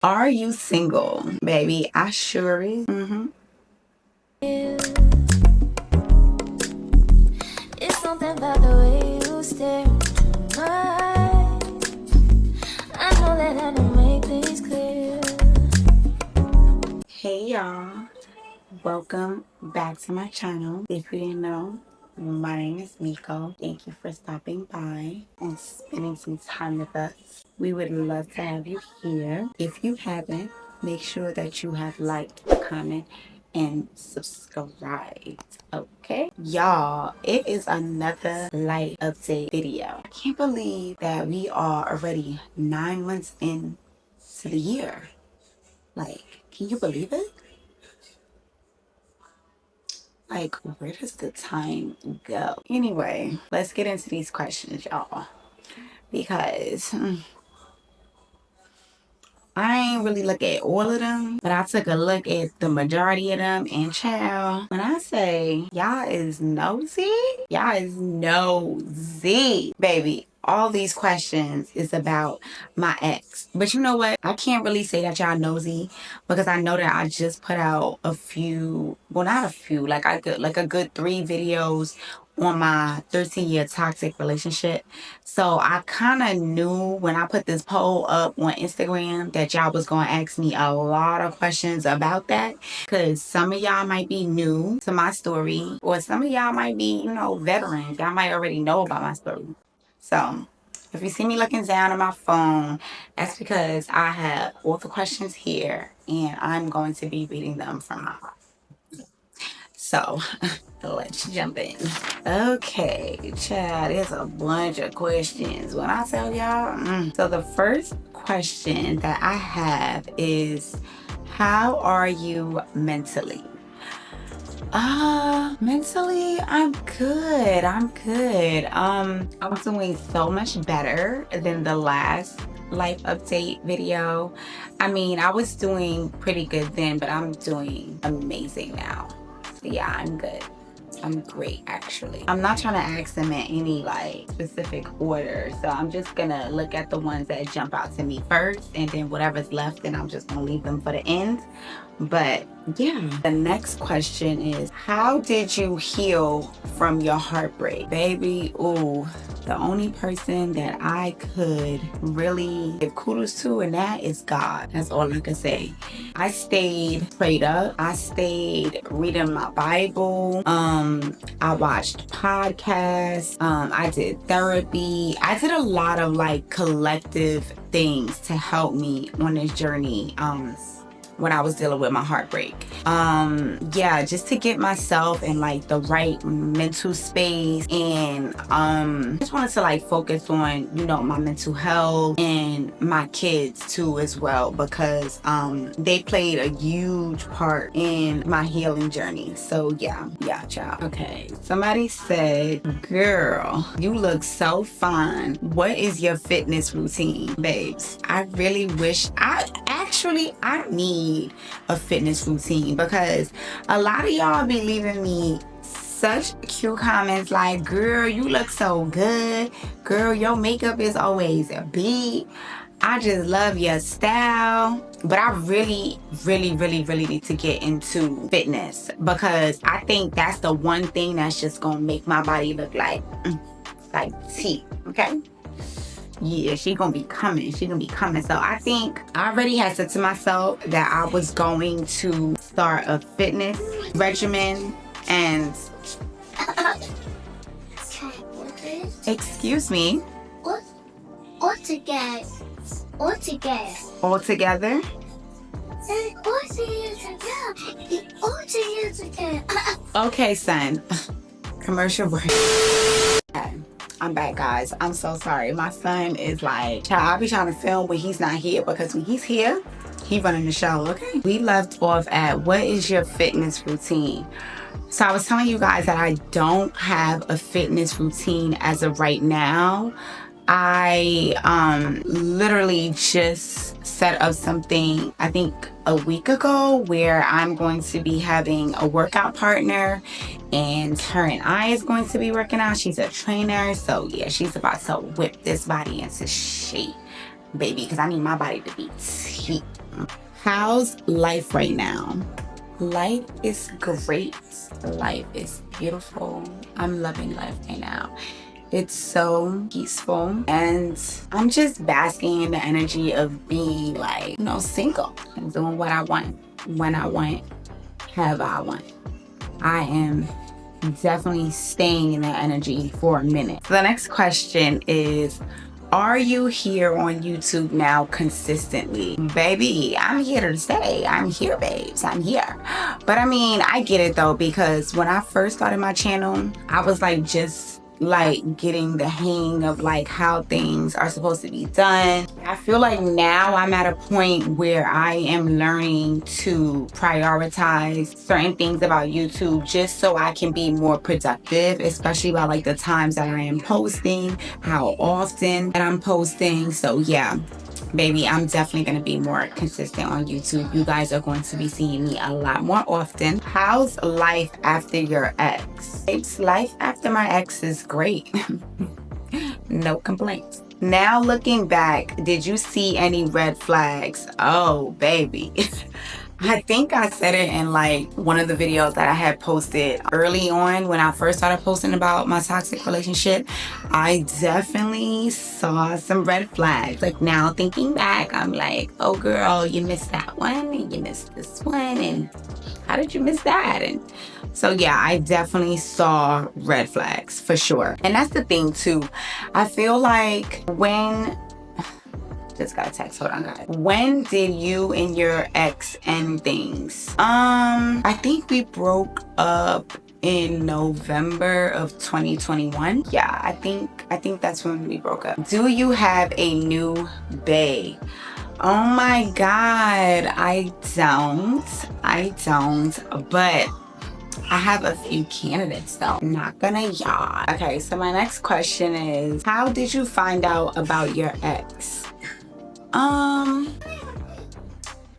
Are you single, baby? I sure is. It's something about the way you stare into my eyes. I know that I don't make things clear. Hey y'all, welcome back to my channel. If you didn't know, my name is Miko. Thank you for stopping by and spending some time with us. We would love to have you here. If you haven't, make sure that you have liked, comment, and subscribed. Okay, y'all, it is another life update video. I can't believe that we are already 9 months into the year. Like, can you believe it? Like, where does the time go? Anyway, let's get into these questions, y'all. Because I ain't really look at all of them, but I took a look at the majority of them. And child, when I say y'all is nosy, y'all is nosy, baby. All these questions is about my ex. But you know what? I can't really say that y'all nosy because I know that I just put out a few, well, not a few, like a good 3 videos on my 13-year toxic relationship. So I kind of knew when I put this poll up on Instagram that y'all was going to ask me a lot of questions about that, because some of y'all might be new to my story, or some of y'all might be, veterans. Y'all might already know about my story. So if you see me looking down at my phone, that's because I have all the questions here and I'm going to be reading them from my heart. So let's jump in. Okay, child, there's a bunch of questions. When I tell y'all, so the first question that I have is, how are you mentally? Mentally, I'm good. I'm good. I'm doing so much better than the last life update video. I mean, I was doing pretty good then, but I'm doing amazing now. So yeah, I'm good. I'm great, actually. I'm not trying to ask them in any specific order, so I'm just gonna look at the ones that jump out to me first, and then whatever's left, then I'm just gonna leave them for the end. But yeah, the next question is, how did you heal from your heartbreak? Baby, ooh, the only person that I could really give kudos to, and that is God. That's all I can say. I stayed prayed up. I stayed reading my Bible. I watched podcasts. I did therapy. I did a lot of collective things to help me on this journey. When I was dealing with my heartbreak. Yeah, just to get myself in the right mental space, and just wanted to focus on, my mental health and my kids too as well, because they played a huge part in my healing journey. So yeah, child. Okay, somebody said, girl, you look so fine. What is your fitness routine? Babes, I really wish I need a fitness routine, because a lot of y'all be leaving me such cute comments like, girl, you look so good. Girl, your makeup is always a beat. I just love your style. But I really, really, really, really need to get into fitness, because I think that's the one thing that's just gonna make my body look like tea, okay? Yeah, she gonna be coming. So I think I already had said to myself that I was going to start a fitness regimen. And excuse me, All together. all together. Okay, son. Commercial break. Okay, I'm back, guys. I'm so sorry. My son is child, I'll be trying to film when he's not here, because when he's here, he running the show, okay? We left off at, what is your fitness routine? So I was telling you guys that I don't have a fitness routine as of right now. I literally just set up something, I think a week ago, where I'm going to be having a workout partner, and her and I is going to be working out. She's a trainer, so yeah, she's about to whip this body into shape. baby, because I need my body to be tea. How's life right now? Life is great. Life is beautiful. I'm loving life right now. It's so peaceful, and I'm just basking in the energy of being like, single and doing what I want, when I want, however I want. I am definitely staying in that energy for a minute. So the next question is, are you here on YouTube now consistently? Baby, I'm here to stay. I'm here, babes. I'm here. But I mean, I get it though, because when I first started my channel, I was like just like getting the hang of like how things are supposed to be done. I feel like now I'm at a point where I am learning to prioritize certain things about YouTube just so I can be more productive, especially about like the times that I am posting, how often that I'm posting. So yeah, baby, I'm definitely going to be more consistent on YouTube. You guys are going to be seeing me a lot more often. How's life after your ex? It's life after my ex is great. No complaints. Now looking back, did you see any red flags? Oh, baby. I think I said it in like one of the videos that I had posted early on when I first started posting about my toxic relationship. I definitely saw some red flags. Like now thinking back, I'm like, oh girl, you missed that one and you missed this one, and how did you miss that? And so yeah, I definitely saw red flags for sure. And that's the thing too. I feel like just got a text, hold on guys. When did you and your ex end things? I think we broke up in November of 2021. Yeah, I think that's when we broke up. Do you have a new bae? Oh my god, I don't, but I have a few candidates though. I'm not gonna yawn. Okay, so my next question is, how did you find out about your ex?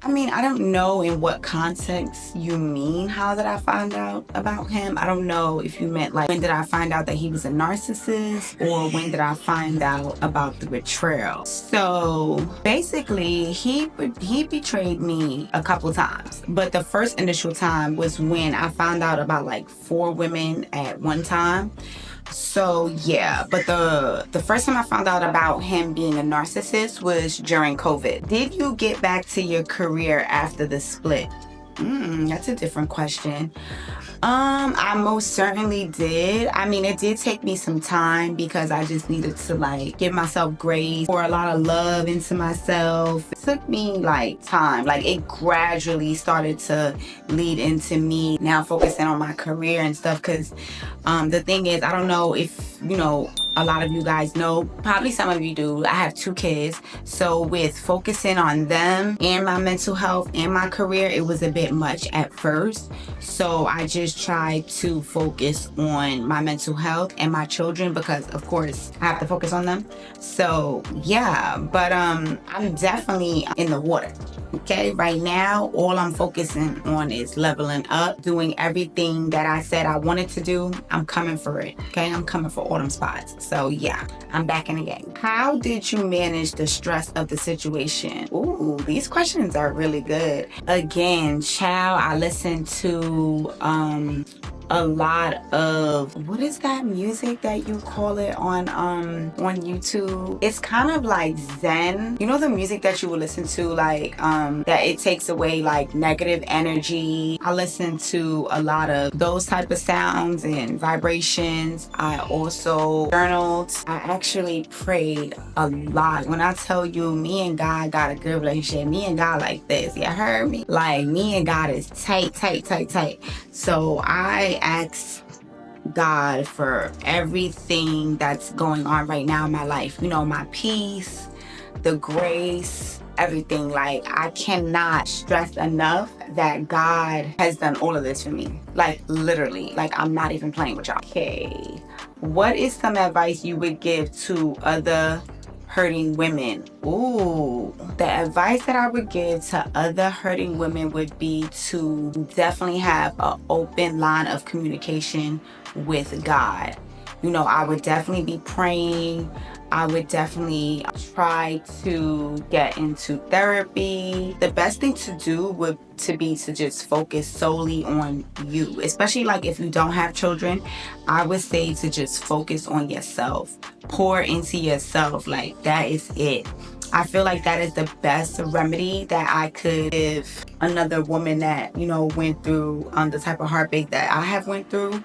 I mean, I don't know in what context you mean how did I find out about him. I don't know if you meant like when did I find out that he was a narcissist, or when did I find out about the betrayal. So basically he betrayed me a couple times, but the first initial time was when I found out about like 4 women at one time. So yeah, but the first time I found out about him being a narcissist was during COVID. Did you get back to your career after the split? That's a different question. I most certainly did. I mean, it did take me some time because I just needed to like give myself grace, pour a lot of love into myself. It took me like time. Like it gradually started to lead into me now focusing on my career and stuff, because the thing is, I don't know if a lot of you guys know, probably some of you do, I have 2 kids. So with focusing on them and my mental health and my career, it was a bit much at first. So I just tried to focus on my mental health and my children, because of course I have to focus on them. So yeah, but I'm definitely in the water. Okay, right now all I'm focusing on is leveling up, doing everything that I said I wanted to do. I'm coming for it. Okay, I'm coming for all them spots. So yeah, I'm back in the game. How did you manage the stress of the situation? Ooh, these questions are really good. Again, child, I listened to a lot of, what is that music that you call it on YouTube? It's kind of like Zen. You know the music that you will listen to like that it takes away like negative energy. I listen to a lot of those type of sounds and vibrations. I also journaled. I actually prayed a lot. When I tell you, me and God got a good relationship. Me and God like this. You heard me? Like me and God is tight. So I ask God for everything that's going on right now in my life. My peace, the grace, everything. Like I cannot stress enough that God has done all of this for me. Like literally, like I'm not even playing with y'all. Okay, what is some advice you would give to other hurting women? Ooh, the advice that I would give to other hurting women would be to definitely have an open line of communication with God. I would definitely be praying. I would definitely try to get into therapy. The best thing to do would be to just focus solely on you, especially like if you don't have children. I would say to just focus on yourself, pour into yourself. Like, that is it. I feel like that is the best remedy that I could give another woman that, you know, went through the type of heartbreak that I have went through.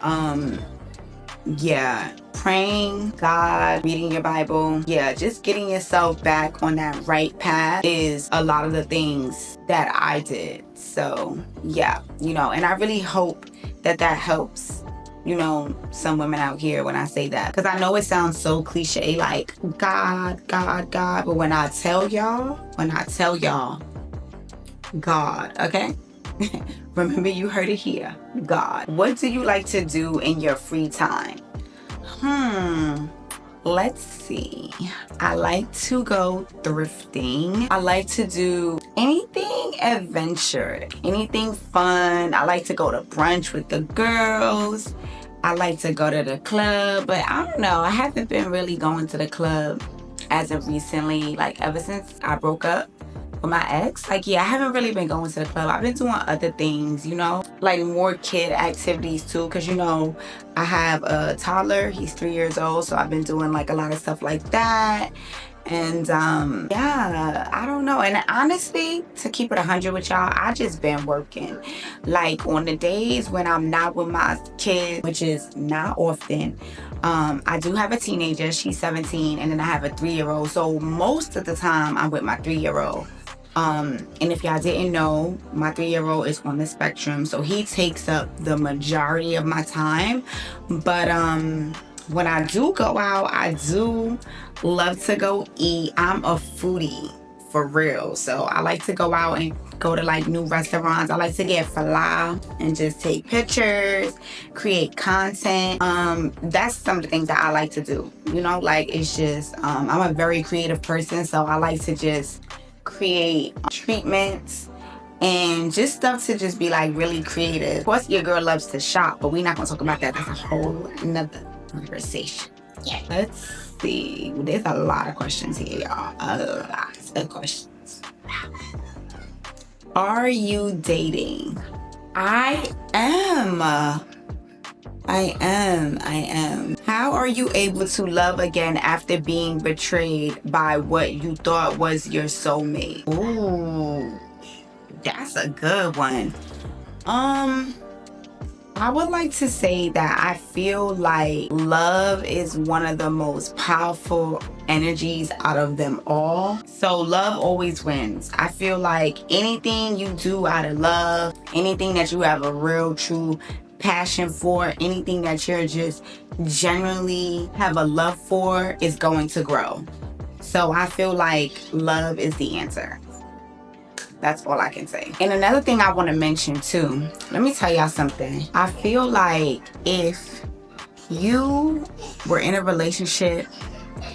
Yeah, praying, God, reading your Bible. Yeah, just getting yourself back on that right path is a lot of the things that I did. So yeah, you know, and I really hope that that helps, you know, some women out here when I say that. Because I know it sounds so cliche, like God, God, God. But when I tell y'all, God, okay? Remember, you heard it here. God. What do you like to do in your free time? Let's see. I like to go thrifting. I like to do anything adventure, anything fun. I like to go to brunch with the girls. I like to go to the club, but I don't know. I haven't been really going to the club as of recently, like ever since I broke up with my ex. Like, yeah, I haven't really been going to the club. I've been doing other things, you know, like more kid activities too, because, you know, I have a toddler. He's 3 years old, so I've been doing like a lot of stuff like that. And yeah, I don't know. And honestly, to keep it 100 with y'all, I just been working. Like, on the days when I'm not with my kids, which is not often, I do have a teenager. She's 17, and then I have a 3-year-old. So most of the time I'm with my 3-year-old. And if y'all didn't know, my 3-year-old is on the spectrum, so he takes up the majority of my time. But when I do go out, I do love to go eat. I'm a foodie for real, so I like to go out and go to like new restaurants. I like to get fly and just take pictures, create content. That's some of the things that I like to do, you know. Like, it's just I'm a very creative person, so I like to just create treatments and just stuff to just be like really creative. Of course, your girl loves to shop, but we're not gonna talk about that. That's a whole nother conversation. Yeah. Let's see. There's a lot of questions here, y'all. A lot of questions. Are you dating? I am. I am. How are you able to love again after being betrayed by what you thought was your soulmate? Ooh, that's a good one. I would like to say that I feel like love is one of the most powerful energies out of them all. So love always wins. I feel like anything you do out of love, anything that you have a real, true passion for, anything that you're just genuinely have a love for, is going to grow. So I feel like love is the answer. That's all I can say. And another thing I want to mention too, let me tell y'all something. I feel like if you were in a relationship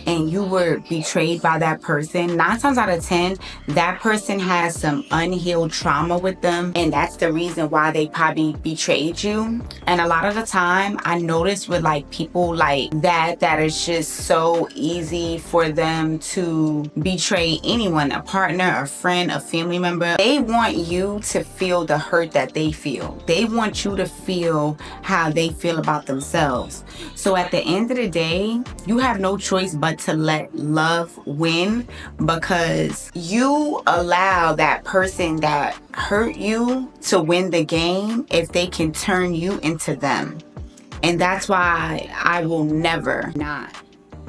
and you were betrayed by that person, 9 times out of 10, that person has some unhealed trauma with them, and that's the reason why they probably betrayed you. And a lot of the time, I notice with like people like that it's just so easy for them to betray anyone, a partner, a friend, a family member. They want you to feel the hurt that they feel. They want you to feel how they feel about themselves. So at the end of the day, you have no choice but to let love win, because you allow that person that hurt you to win the game if they can turn you into them. And that's why I will never not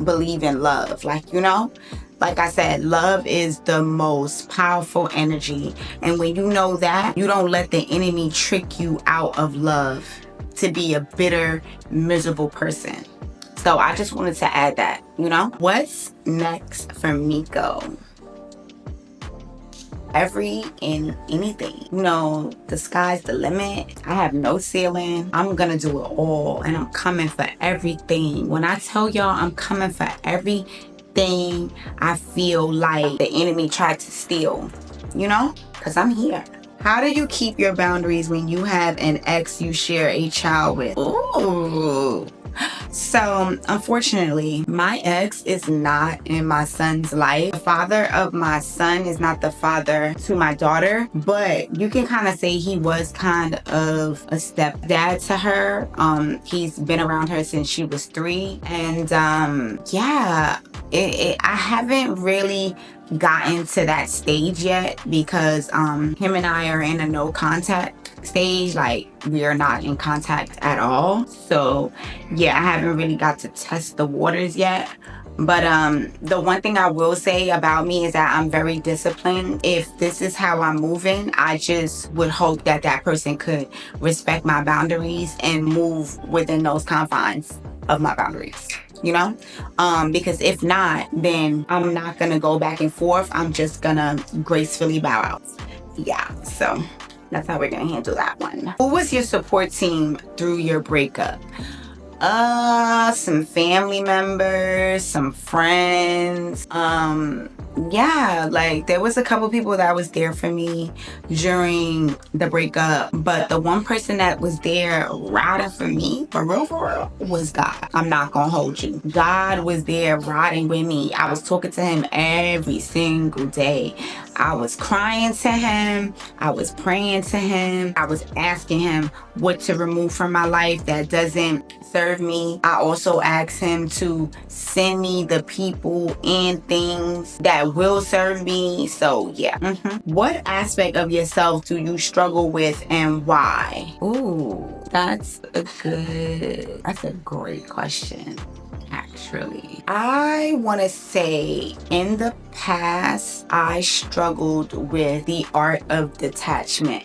believe in love. Like, you know, like I said, love is the most powerful energy. And when you know that, you don't let the enemy trick you out of love to be a bitter, miserable person. So I just wanted to add that, you know. What's next for Miko? Every and anything. You know, the sky's the limit. I have no ceiling. I'm gonna do it all, and I'm coming for everything. When I tell y'all I'm coming for everything I feel like the enemy tried to steal, you know, because I'm here. How do you keep your boundaries when you have an ex you share a child with? Ooh, So unfortunately, my ex is not in my son's life. The father of my son is not the father to my daughter, but you can kind of say he was kind of a stepdad to her. He's been around her since she was 3, and yeah, I haven't really gotten to that stage yet because him and I are in a no contact stage. Like, we are not in contact at all. So yeah, I haven't really got to test the waters yet. But the one thing I will say about me is that I'm very disciplined. If this is how I'm moving, I just would hope that that person could respect my boundaries and move within those confines of my boundaries, you know? Because if not, then I'm not gonna go back and forth. I'm just gonna gracefully bow out. Yeah, so that's how we're gonna handle that one. Who was your support team through your breakup? Some family members, some friends. Yeah, like there was a couple people that was there for me during the breakup, but the one person that was there riding for me, for real, was God. I'm not gonna hold you. God was there riding with me. I was talking to him every single day. I was crying to him. I was praying to him. I was asking him what to remove from my life that doesn't serve me. I also asked him to send me the people and things that will serve me. So yeah. What aspect of yourself do you struggle with and why? Ooh, that's a great question. Actually, I want to say in the past, I struggled with the art of detachment.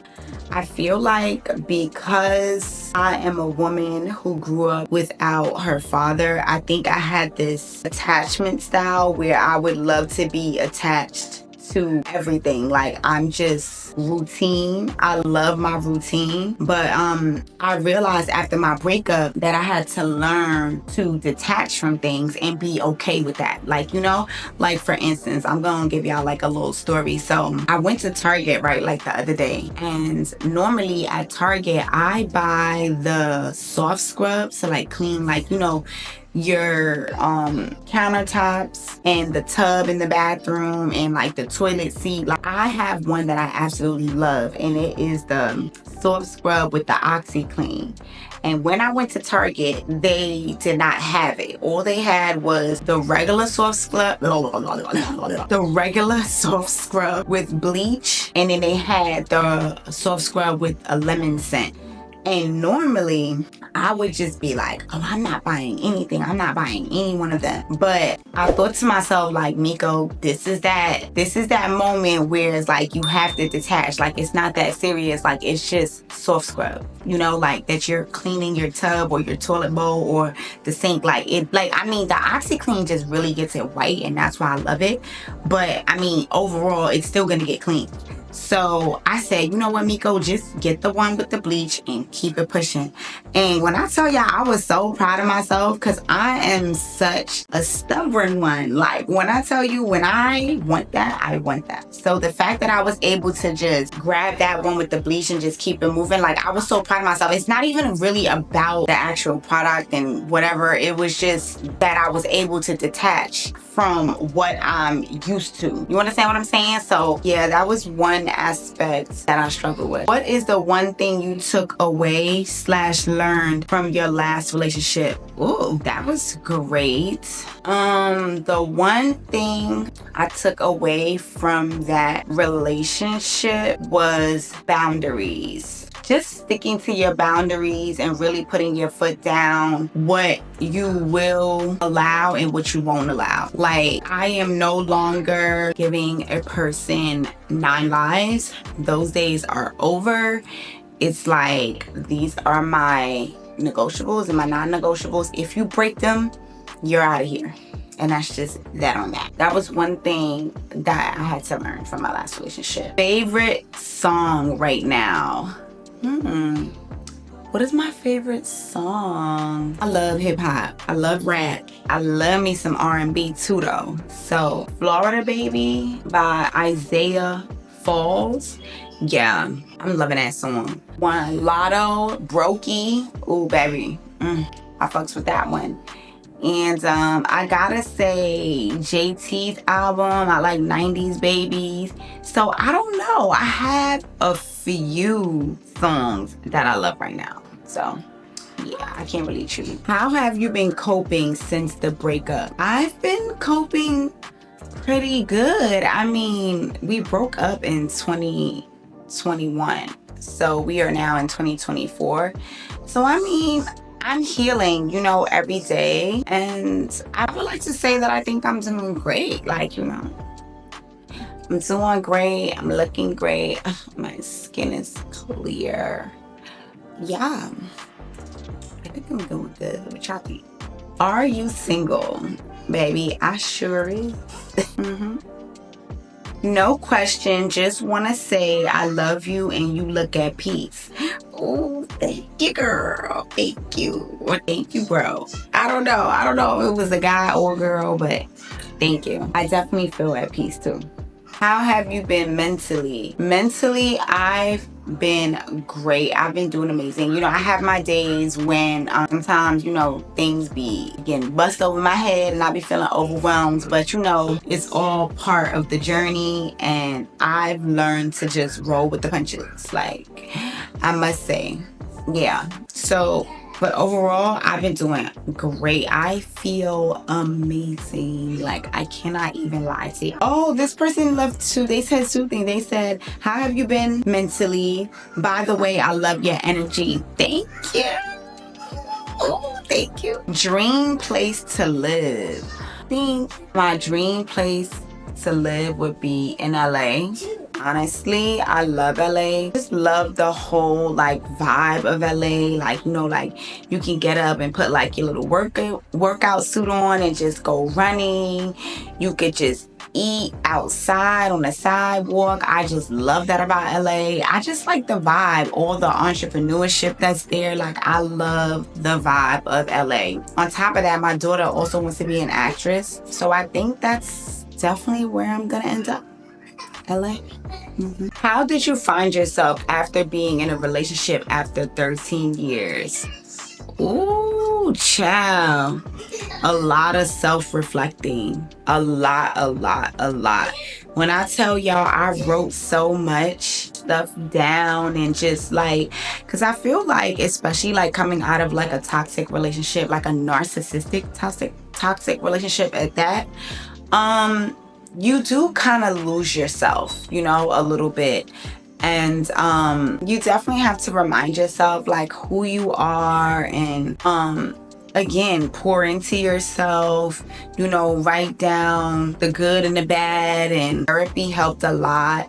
I feel like because I am a woman who grew up without her father, I think I had this attachment style where I would love to be attached to everything. Like, I'm just routine. I love my routine. But I realized after my breakup that I had to learn to detach from things and be okay with that. Like, you know, like for instance, I'm gonna give y'all like a little story. So I went to Target, right, like the other day, and normally at Target I buy the soft scrub to like clean, like, you know, your countertops and the tub in the bathroom and like the toilet seat. Like, I have one that I absolutely love, and it is the soft scrub with the OxyClean. And when I went to Target, they did not have it. All they had was the regular soft scrub, with bleach, and then they had the soft scrub with a lemon scent. And normally I would just be like, oh, I'm not buying anything. I'm not buying any one of them. But I thought to myself, like, Miko, this is that moment where it's like you have to detach. Like, it's not that serious. Like, it's just soft scrub, you know, like that you're cleaning your tub or your toilet bowl or the sink. Like, it, like, I mean, the OxyClean just really gets it white, and that's why I love it. But I mean, overall, it's still gonna get clean. So I said, you know what, Miko, just get the one with the bleach and keep it pushing. And when I tell y'all, I was so proud of myself because I am such a stubborn one. Like, when I tell you, when I want that, I want that. So the fact that I was able to just grab that one with the bleach and just keep it moving, like, I was so proud of myself. It's not even really about the actual product and whatever. It was just that I was able to detach from what I'm used to. You understand what I'm saying? So yeah, that was one aspect that I struggle with. What is the one thing you took away / learned from your last relationship? Ooh, that was great. The one thing I took away from that relationship was boundaries. Just sticking to your boundaries and really putting your foot down, what you will allow and what you won't allow. Like, I am no longer giving a person 9 lives. Those days are over. It's like, these are my negotiables and my non-negotiables. If you break them, you're out of here. And that's just that on that. That was one thing that I had to learn from my last relationship. Favorite song right now? What is my favorite song? I love hip hop. I love rap. I love me some R&B too though. So Florida Baby by Isaiah Falls. Yeah, I'm loving that song. One Lotto, Brokey. Ooh, baby. I fucks with that one. And I gotta say, JT's album, I like 90s Babies. So I don't know. I have a few songs that I love right now. So yeah, I can't really choose. How have you been coping since the breakup? I've been coping pretty good. I mean, we broke up in 2021. So we are now in 2024. So I mean, I'm healing, you know, every day. And I would like to say that I think I'm doing great. Like, you know, I'm doing great. I'm looking great. My skin is clear. Yeah, I think I'm doing good. What y'all think? Are you single? Baby, I sure is. No question, just want to say I love you and you look at peace. Oh, thank you, girl. Thank you. Or thank you, bro. I don't know if it was a guy or a girl, but thank you. I definitely feel at peace too. How have you been mentally? Mentally, I've been great. I've been doing amazing. You know, I have my days when sometimes, you know, things be getting bust over my head and I be feeling overwhelmed. But, you know, it's all part of the journey. And I've learned to just roll with the punches. Like, I must say, yeah. So, but overall, I've been doing great. I feel amazing. Like, I cannot even lie to you. Oh, this person left too. They said soothing. They said, how have you been mentally? By the way, I love your energy. Thank you. Oh, thank you. Dream place to live. I think my dream place to live would be in LA. Honestly, I love LA. Just love the whole like vibe of LA. Like, you know, like you can get up and put like your little workout suit on and just go running. You could just eat outside on the sidewalk. I just love that about LA. I just like the vibe, all the entrepreneurship that's there. Like, I love the vibe of LA. On top of that, my daughter also wants to be an actress. So I think that's definitely where I'm gonna end up. LA. How did you find yourself after being in a relationship after 13 years? Ooh, child. A lot of self-reflecting. A lot. When I tell y'all, I wrote so much stuff down and just like, because I feel like, especially like coming out of like a toxic relationship, like a narcissistic toxic relationship at that, you do kind of lose yourself, you know, a little bit. And you definitely have to remind yourself like who you are and again, pour into yourself, you know, write down the good and the bad. And therapy helped a lot.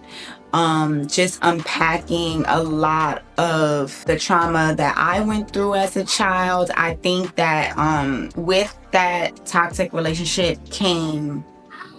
Just unpacking a lot of the trauma that I went through as a child. I think that with that toxic relationship came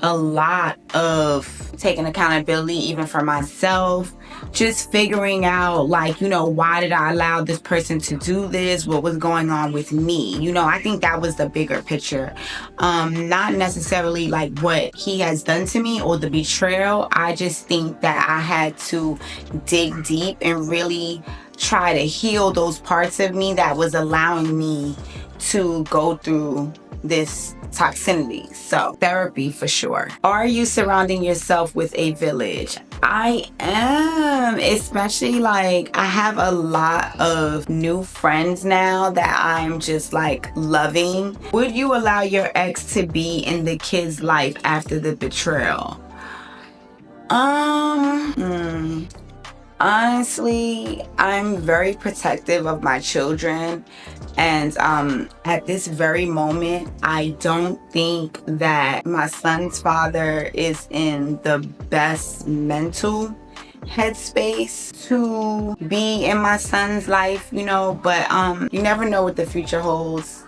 a lot of taking accountability even for myself, just figuring out like, you know, why did I allow this person to do this? What was going on with me? You know, I think that was the bigger picture. Not necessarily like what he has done to me or the betrayal. I just think that I had to dig deep and really try to heal those parts of me that was allowing me to go through this toxicity. So therapy for sure. Are you surrounding yourself with a village? I am, especially like I have a lot of new friends now that I'm just like loving. Would you allow your ex to be in the kid's life after the betrayal? Honestly, I'm very protective of my children. And at this very moment, I don't think that my son's father is in the best mental headspace to be in my son's life, you know, but you never know what the future holds.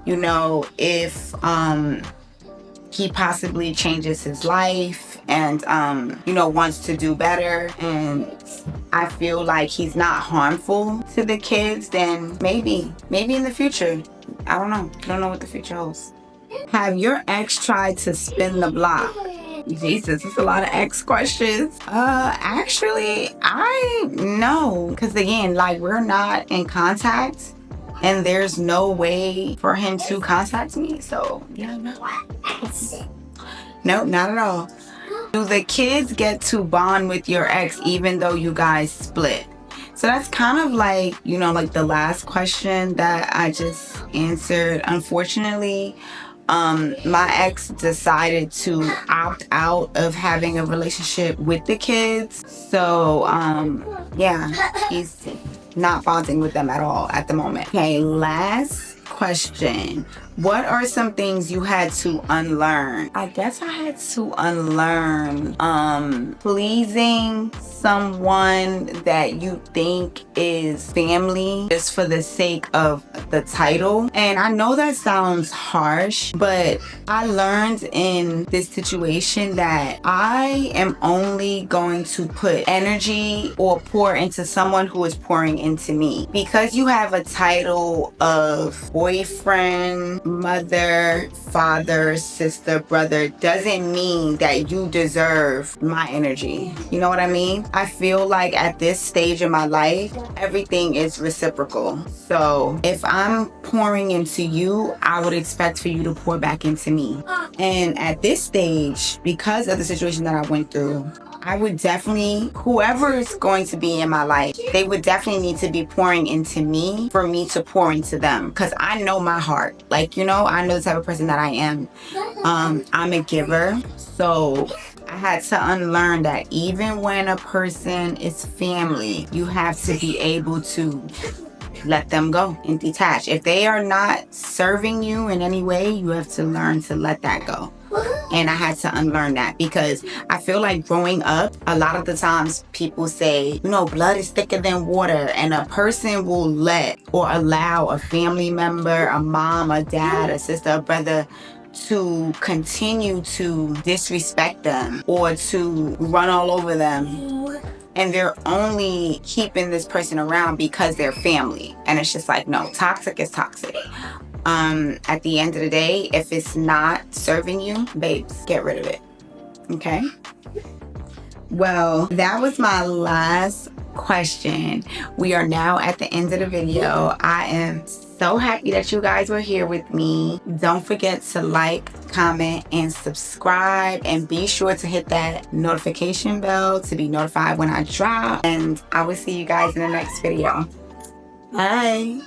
You know, if he possibly changes his life and you know, wants to do better, and I feel like he's not harmful to the kids, then maybe in the future. I don't know what the future holds. Have your ex tried to spin the block? Jesus, it's a lot of ex questions. Actually, I know, because again, like we're not in contact and there's no way for him to contact me. So yeah, no. Nope, not at all. Do the kids get to bond with your ex even though you guys split? So that's kind of like, you know, like the last question that I just answered. Unfortunately, my ex decided to opt out of having a relationship with the kids. So yeah, he's not bonding with them at all at the moment. Okay, last question. What are some things you had to unlearn? I guess I had to unlearn pleasing someone that you think is family just for the sake of the title. And I know that sounds harsh, but I learned in this situation that I am only going to put energy or pour into someone who is pouring into me. Because you have a title of boyfriend, mother, father, sister, brother, doesn't mean that you deserve my energy. You know what I mean? I feel like at this stage in my life, everything is reciprocal. So if I'm pouring into you, I would expect for you to pour back into me. And at this stage, because of the situation that I went through, I would definitely, whoever is going to be in my life, they would definitely need to be pouring into me for me to pour into them. Because I know my heart. Like, you know, I know the type of person that I am. I'm a giver. So I had to unlearn that even when a person is family, you have to be able to let them go and detach. If they are not serving you in any way, you have to learn to let that go. And I had to unlearn that because I feel like growing up, a lot of the times people say, you know, blood is thicker than water, and a person will let or allow a family member, a mom, a dad, a sister, a brother to continue to disrespect them or to run all over them. And they're only keeping this person around because they're family. And it's just like, no, toxic is toxic. At the end of the day, if it's not serving you, babes, get rid of it. Okay? Well, that was my last question. We are now at the end of the video. I am so happy that you guys were here with me. Don't forget to like, comment, and subscribe, and be sure to hit that notification bell to be notified when I drop. And I will see you guys in the next video. Bye.